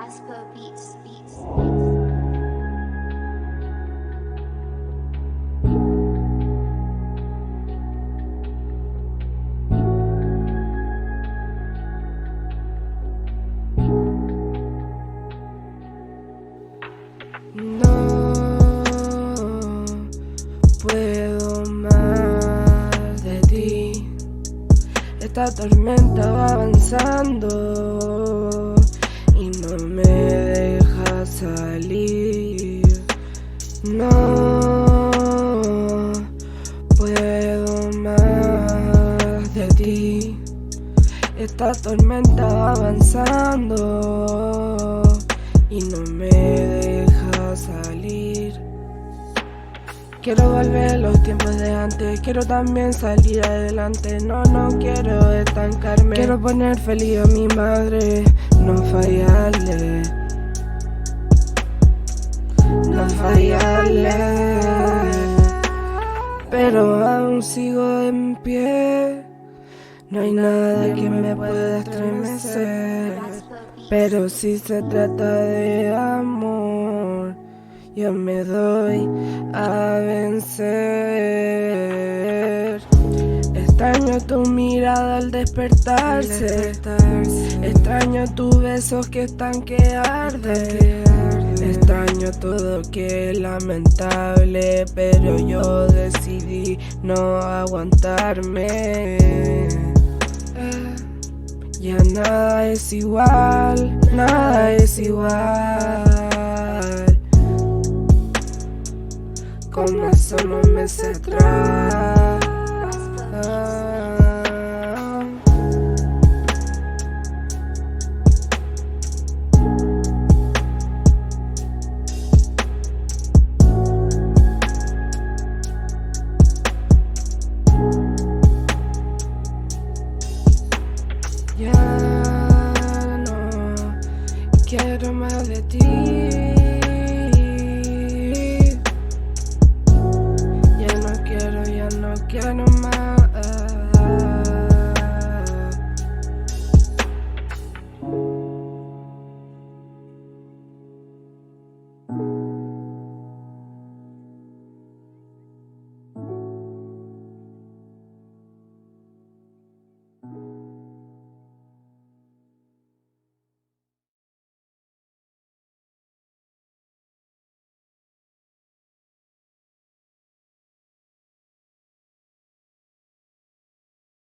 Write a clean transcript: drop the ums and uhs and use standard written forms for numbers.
Raspo Beats. No puedo más de ti. Esta tormenta va avanzando y no me deja salir. No puedo más de ti. Esta tormenta va avanzando y no me deja salir. Quiero volver a los tiempos de antes, quiero también salir adelante. No quiero estancarme, quiero poner feliz a mi madre, no fallarle, no fallarle. Pero aún sigo en pie, no hay nada que me pueda estremecer. Pero si se trata de amor, yo me doy a vencer. Extraño tu mirada al despertarse, extraño tus besos que están que arden. Extraño todo que es lamentable, pero yo decidí no aguantarme. Ya nada es igual, nada es igual. Como hace unos meses atrás. Ya no quiero más de ti. Ya no quiero